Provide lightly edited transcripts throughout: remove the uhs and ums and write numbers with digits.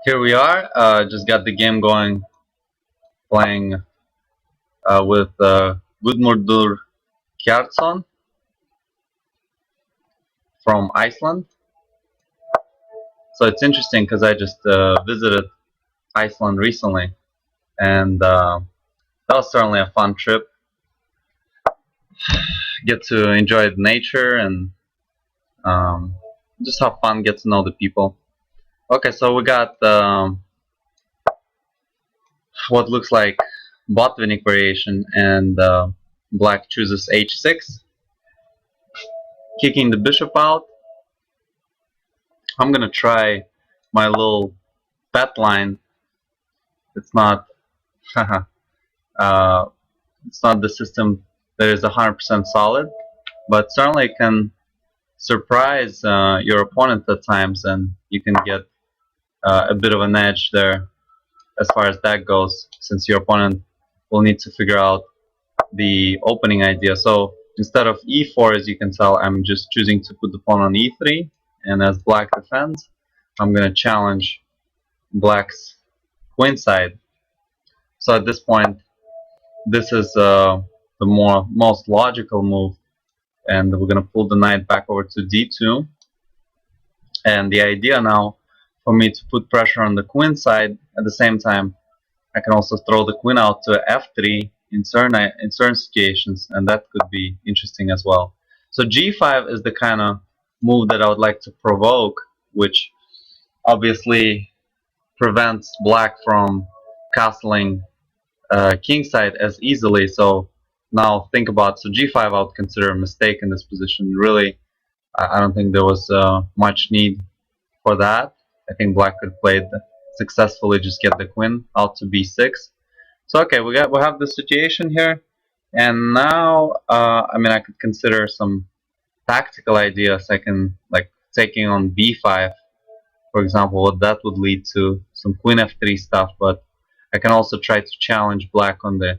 Here we are. Just got the game going, playing with Gudmundur Kjartansson from Iceland. So it's interesting because I just visited Iceland recently, and that was certainly a fun trip. Get to enjoy the nature and um, just have fun, get to know the people. Okay, so we got what looks like Botvinnik variation, and black chooses h6, kicking the bishop out. I'm gonna try my little bet line. It's not uh, it's not the system that is 100% solid, but certainly it can surprise your opponent at times, and you can get a bit of an edge there as far as that goes, since your opponent will need to figure out the opening idea. So instead of e4, as you can tell, I'm just choosing to put the pawn on e3, and as black defends, I'm going to challenge black's queenside. So at this point, this is the most logical move, and we're going to pull the knight back over to d2. And the idea now for me to put pressure on the queen side, at the same time I can also throw the queen out to f3 in certain situations, and that could be interesting as well. So g5 is the kind of move that I would like to provoke, which obviously prevents black from castling kingside as easily. So now think about, so g5 I would consider a mistake in this position. Really, I don't think there was much need for that. I think black could play successfully, just get the queen out to b6. So okay, we have this situation here, and now I mean I could consider some tactical ideas. I can, like, taking on b5, for example, what that would lead to, some queen f3 stuff, but I can also try to challenge black on the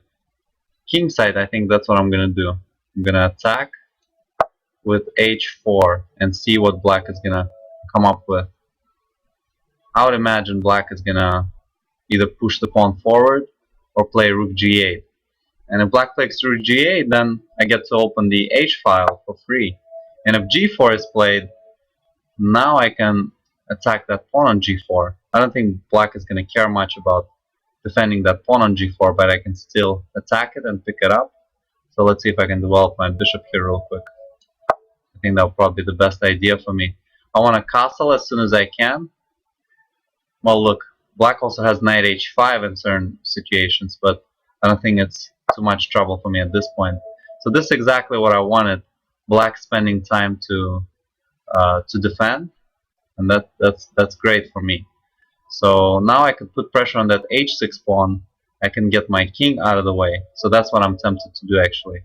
king side. I think that's what I'm gonna do. I'm gonna attack with h4 and see what black is gonna come up with. I would imagine black is gonna either push the pawn forward or play rook g8. And if black plays rook g8, then I get to open the h file for free. And if g4 is played, now I can attack that pawn on g4. I don't think black is going to care much about defending that pawn on g4, but I can still attack it and pick it up. So let's see if I can develop my bishop here real quick. I think that would probably be the best idea for me. I want to castle as soon as I can. Well, look, black also has knight h5 in certain situations, but I don't think it's too much trouble for me at this point. So this is exactly what I wanted. Black spending time to defend, and that's great for me. So now I can put pressure on that h6 pawn. I can get my king out of the way. So that's what I'm tempted to do, actually.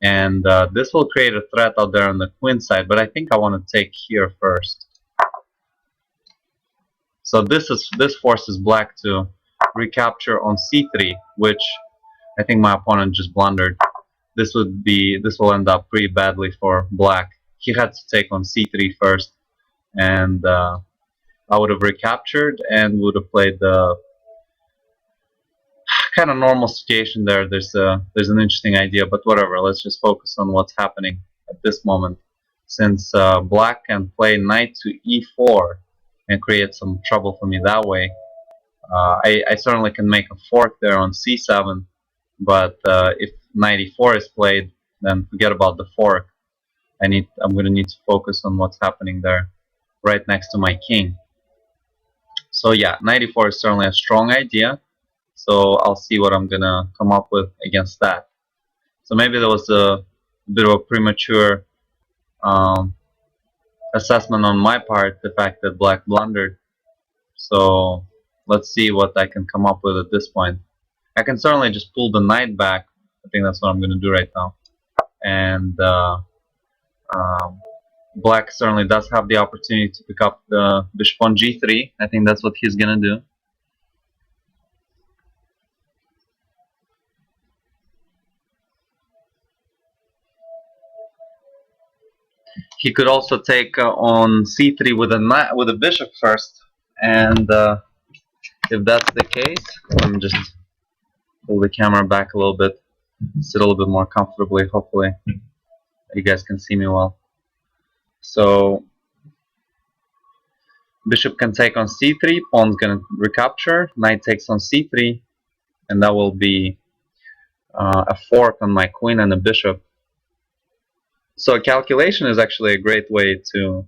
And this will create a threat out there on the queen side, but I think I want to take here first. So this forces black to recapture on c3, which I think my opponent just blundered. This will end up pretty badly for black. He had to take on c3 first, and I would have recaptured and would have played the kind of normal situation there. There's an interesting idea, but whatever. Let's just focus on what's happening at this moment. Since black can play knight to e4 and create some trouble for me that way, I certainly can make a fork there on c7, but if knight e4 is played, then forget about the fork. I'm going to need to focus on what's happening there, right next to my king. So yeah, knight e4 is certainly a strong idea. So I'll see what I'm going to come up with against that. So maybe there was a bit of a premature assessment on my part, the fact that black blundered. So let's see what I can come up with at this point. I can certainly just pull the knight back. I think that's what I'm going to do right now. And black certainly does have the opportunity to pick up the bishop on g3. I think that's what he's going to do. He could also take on c3 with a bishop first, and if that's the case, let me just pull the camera back a little bit, sit a little bit more comfortably. Hopefully you guys can see me well. So bishop can take on c3, pawn's gonna recapture, knight takes on c3, and that will be a fork on my queen and the bishop. So calculation is actually a great way to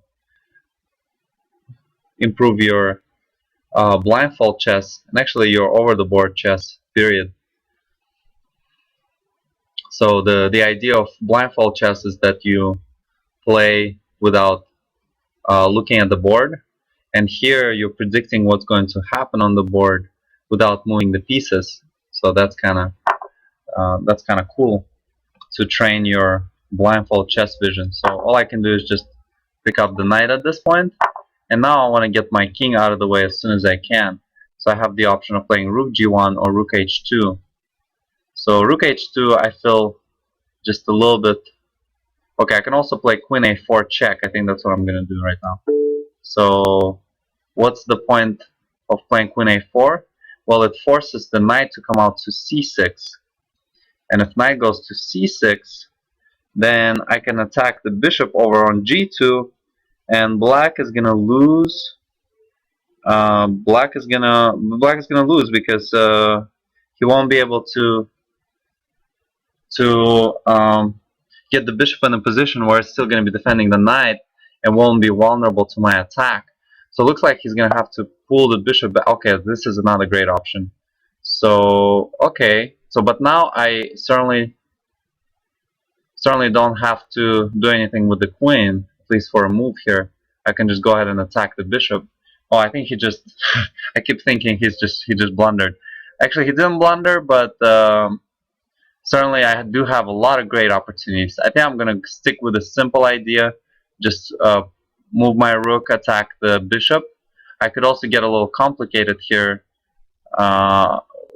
improve your blindfold chess, and actually your over the board chess, period. So the idea of blindfold chess is that you play without looking at the board, and here you're predicting what's going to happen on the board without moving the pieces. So that's kind of cool to train your blindfold chess vision. So all I can do is just pick up the knight at this point, and now I want to get my king out of the way as soon as I can. So I have the option of playing rook g1 or rook h2. So rook h2, I feel just a little bit. Okay, I can also play queen a4 check. I think that's what I'm going to do right now. So what's the point of playing queen a4? Well, it forces the knight to come out to c6. And if knight goes to c6, then I can attack the bishop over on g2, and black is gonna lose. Black is gonna lose because he won't be able to get the bishop in a position where it's still gonna be defending the knight and won't be vulnerable to my attack. So it looks like he's gonna have to pull the bishop back. Okay, this is not a great option. So okay, so but now I certainly don't have to do anything with the queen, at least for a move here. I can just go ahead and attack the bishop. Oh, I think he just I keep thinking he just blundered. Actually, he didn't blunder, but certainly I do have a lot of great opportunities. I think I'm gonna stick with a simple idea. Just move my rook, attack the bishop. I could also get a little complicated here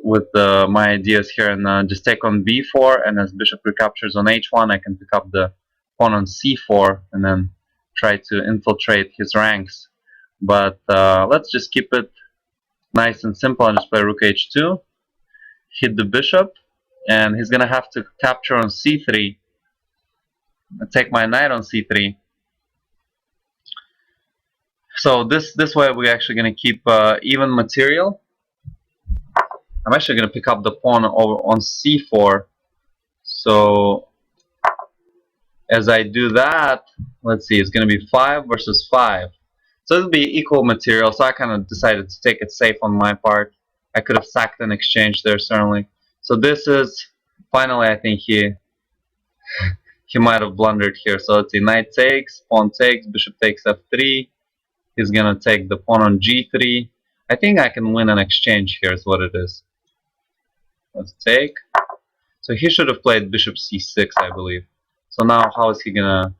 with my ideas here, and just take on b4, and as bishop recaptures on h1, I can pick up the pawn on c4 and then try to infiltrate his ranks. But let's just keep it nice and simple and just play rook h2, hit the bishop, and he's gonna have to capture on c3, take my knight on c3. So this way we're actually gonna keep even material. I'm actually going to pick up the pawn over on c4. So as I do that, let's see, it's going to be 5 versus 5. So it'll be equal material, so I kind of decided to take it safe on my part. I could have sacked an exchange there, certainly. So this is, finally, I think he might have blundered here. So let's see, knight takes, pawn takes, bishop takes f3. He's going to take the pawn on g3. I think I can win an exchange here is what it is. Let's take. So he should have played bishop c6, I believe. So now how is he gonna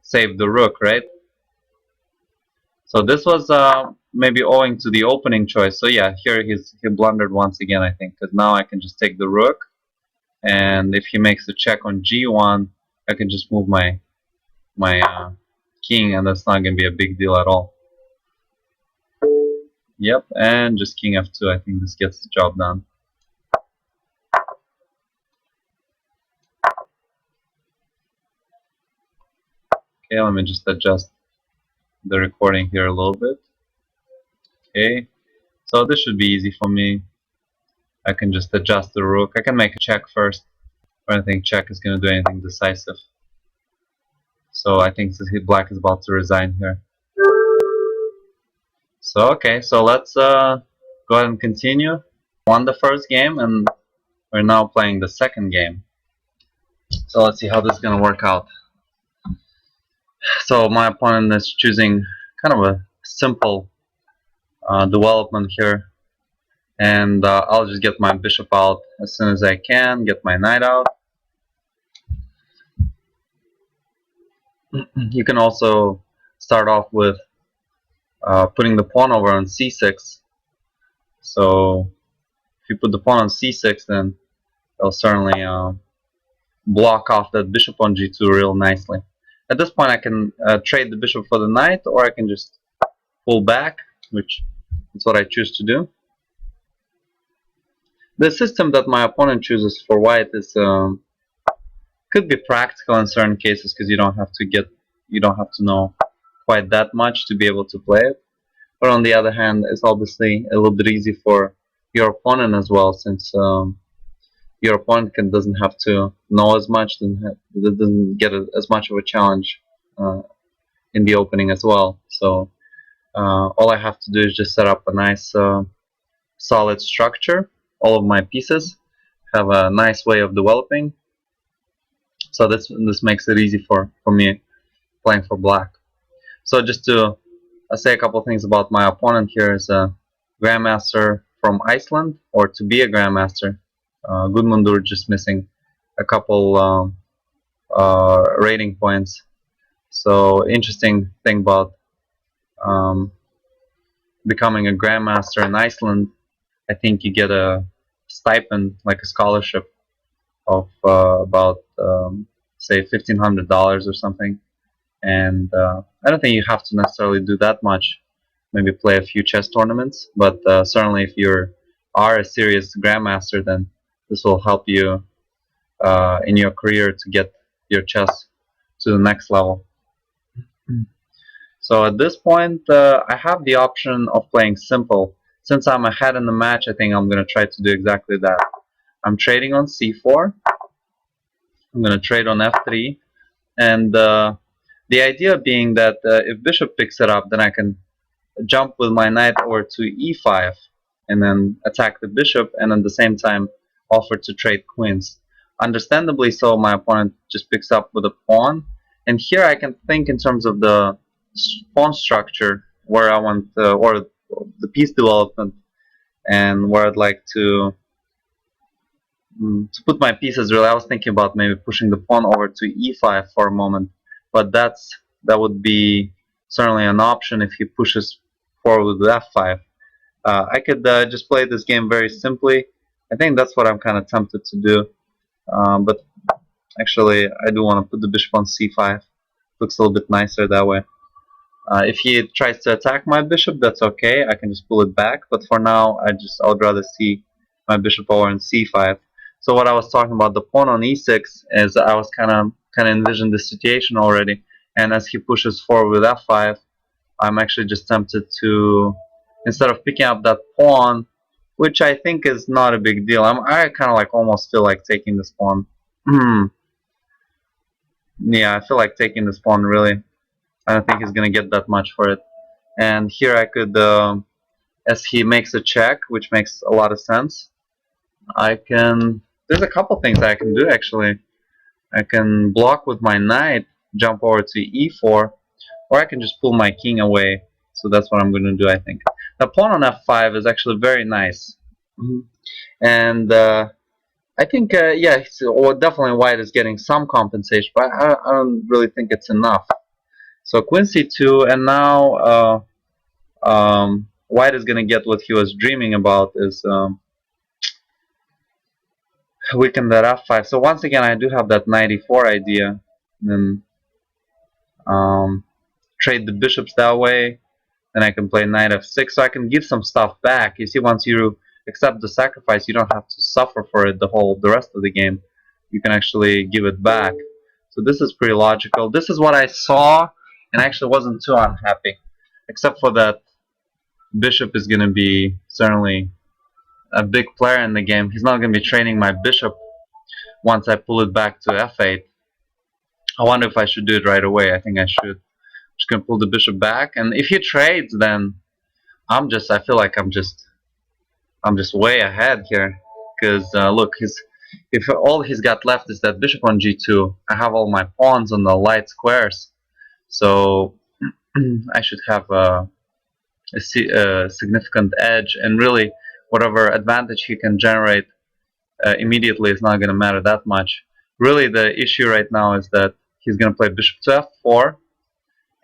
save the rook, right? So this was maybe owing to the opening choice. So yeah, here he blundered once again, I think, because now I can just take the rook, and if he makes a check on g1, I can just move my king, and that's not gonna be a big deal at all. Yep, and just king f2. I think this gets the job done. Okay, let me just adjust the recording here a little bit. Okay, so this should be easy for me. I can just adjust the rook. I can make a check first. I don't think check is going to do anything decisive. So I think black is about to resign here. So okay, so let's go ahead and continue. Won the first game, and we're now playing the second game. So let's see how this is going to work out. So my opponent is choosing kind of a simple development here, and I'll just get my bishop out as soon as I can, get my knight out. You can also start off with putting the pawn over on c6. So if you put the pawn on c6, then it'll certainly block off that bishop on g2 real nicely. At this point I can trade the bishop for the knight, or I can just pull back, which is what I choose to do. The system that my opponent chooses for white is could be practical in certain cases because you don't have to know quite that much to be able to play it. But on the other hand, it's obviously a little bit easy for your opponent as well, since your opponent doesn't have to know as much, doesn't get as much of a challenge in the opening as well. So all I have to do is just set up a nice solid structure. All of my pieces have a nice way of developing. So this makes it easy for me playing for black. So just to say a couple of things about my opponent here is a grandmaster from Iceland, or to be a grandmaster. Gudmundur just missing a couple rating points. So interesting thing about um, becoming a grandmaster in Iceland, I think you get a stipend, like a scholarship of about say $1,500 or something. And I don't think you have to necessarily do that much. Maybe play a few chess tournaments, but certainly if you are a serious grandmaster, then this will help you in your career to get your chess to the next level. So at this point, I have the option of playing simple. Since I'm ahead in the match, I think I'm going to try to do exactly that. I'm trading on c4. I'm going to trade on f3. And the idea being that if bishop picks it up, then I can jump with my knight over to e5 and then attack the bishop, and at the same time offer to trade queens. Understandably so, my opponent just picks up with a pawn, and here I can think in terms of the pawn structure, where I want or the piece development, and where I'd like to put my pieces. Really, I was thinking about maybe pushing the pawn over to e5 for a moment, but that would be certainly an option if he pushes forward with f5. I could just play this game very simply. I think that's what I'm kind of tempted to do, but actually I do want to put the bishop on c5. Looks a little bit nicer that way. If he tries to attack my bishop, that's okay. I can just pull it back. But for now, I would rather see my bishop over in c5. So what I was talking about, the pawn on e6, is I was kind of envisioned the situation already. And as he pushes forward with f5, I'm actually just tempted to, instead of picking up that pawn, which I think is not a big deal. I kind of like almost feel like taking this pawn. Yeah, I feel like taking this pawn really. I don't think he's going to get that much for it. And here I could, as he makes a check, which makes a lot of sense, I can, there's a couple things I can do actually. I can block with my knight, jump over to e4, or I can just pull my king away. So that's what I'm going to do, I think. The pawn on f5 is actually very nice. And I think, yeah, definitely white is getting some compensation, but I don't really think it's enough. So queen c2, and now white is going to get what he was dreaming about, is weaken that f5. So once again, I do have that knight e4 idea. Then trade the bishops that way. Then I can play knight f6, so I can give some stuff back. You see, once you accept the sacrifice, you don't have to suffer for it the rest of the game. You can actually give it back. So this is pretty logical. This is what I saw, and I actually wasn't too unhappy, except for that bishop is going to be certainly a big player in the game. He's not going to be training my bishop once I pull it back to f8. I wonder if I should do it right away. I think I should. Just going to pull the bishop back, and if he trades, then I feel like I'm just way ahead here, because look, if all he's got left is that bishop on g2, I have all my pawns on the light squares, so I should have a significant edge, and really whatever advantage he can generate immediately is not going to matter that much. Really, the issue right now is that he's going to play bishop to f4,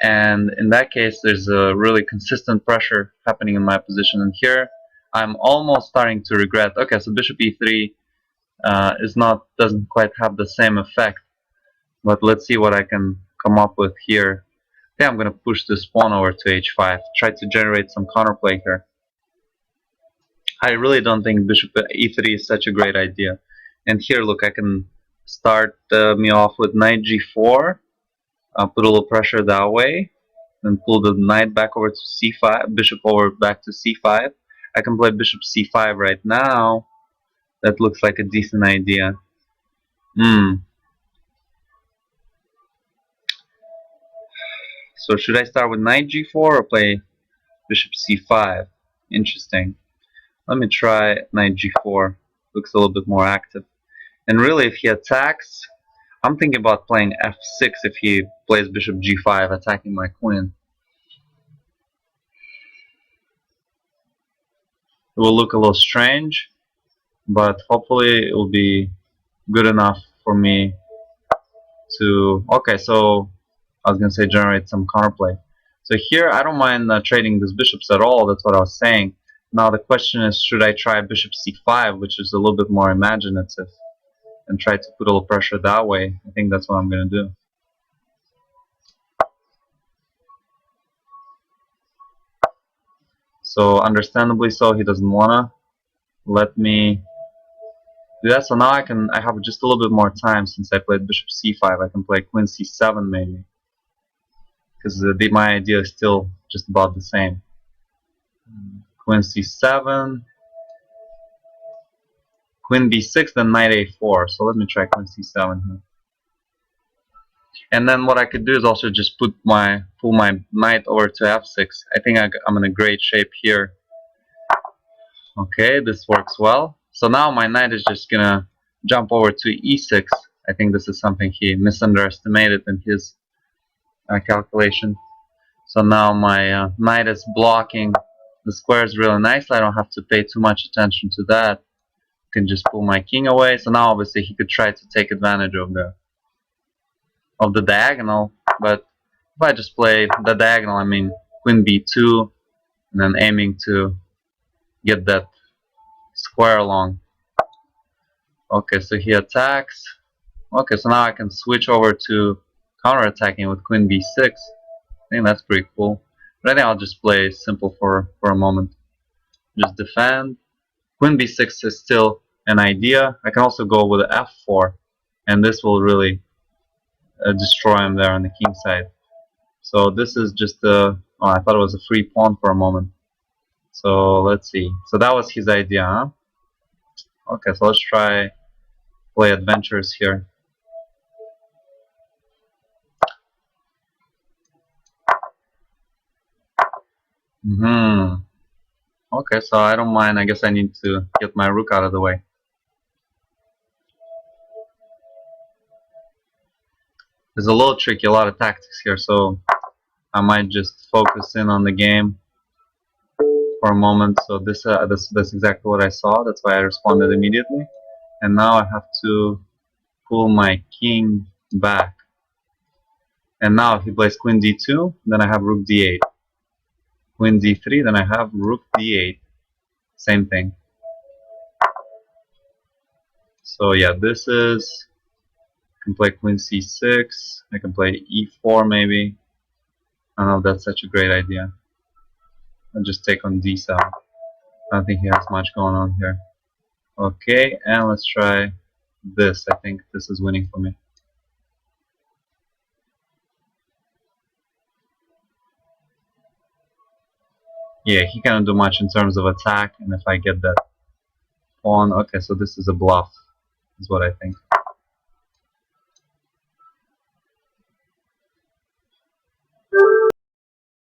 and in that case there's a really consistent pressure happening in my position, and here I'm almost starting to regret. Okay, so bishop e3 doesn't quite have the same effect, but let's see what I can come up with here. I think I'm going to push this pawn over to h5, try to generate some counterplay here. I really don't think bishop e3 is such a great idea. And here, look, I can start me off with knight g4, put a little pressure that way, and pull the knight back over to c5, bishop over back to c5. I can play bishop c5 right now. That looks like a decent idea. So should I start with knight g4 or play bishop c5? Interesting. Let me try knight g4. Looks a little bit more active. And really, if he attacks, I'm thinking about playing f6 if he plays bishop g5, attacking my queen. It will look a little strange, but hopefully it will be good enough for me to... Okay, so I was going to say generate some counterplay. So here, I don't mind trading these bishops at all. That's what I was saying. Now the question is, should I try bishop c5, which is a little bit more imaginative, and try to put a little pressure that way? I think that's what I'm going to do. So understandably so, he doesn't want to let me do that. So now I have just a little bit more time since I played bishop c5. I can play queen c7 maybe, because my idea is still just about the same. Queen c7, queen b6, then knight a4. So let me try queen c7 here. And then what I could do is also just pull my knight over to f6. I think I'm in a great shape here. Okay, this works well. So now my knight is just gonna jump over to e6. I think this is something he misunderestimated in his calculation. So now my knight is blocking the squares really nicely. I don't have to pay too much attention to that. I can just pull my king away. So now obviously he could try to take advantage of the diagonal, but if I just play the diagonal, I mean queen b2, and then aiming to get that square along. Okay, so he attacks. Okay, so now I can switch over to counterattacking with queen b6. I think that's pretty cool. But I think I'll just play simple for a moment. Just defend. Queen b6 is still an idea. I can also go with f4, and this will really destroy him there on the king side. So this is just oh, I thought it was a free pawn for a moment. So let's see. So that was his idea, huh? Okay, so let's try play adventures here. Okay, so I don't mind. I guess I need to get my rook out of the way. There's a little tricky, a lot of tactics here, so I might just focus in on the game for a moment. So that's exactly what I saw. That's why I responded immediately. And now I have to pull my king back. And now if he plays queen d2, then I have rook d8. Queen d3, then I have rook d8. Same thing. So yeah, this is... I can play queen c6. I can play e4 maybe. I don't know if that's such a great idea. I'll just take on d7. I don't think he has much going on here. Okay, and let's try this. I think this is winning for me. Yeah, he cannot do much in terms of attack, and if I get that pawn, okay, so this is a bluff, is what I think.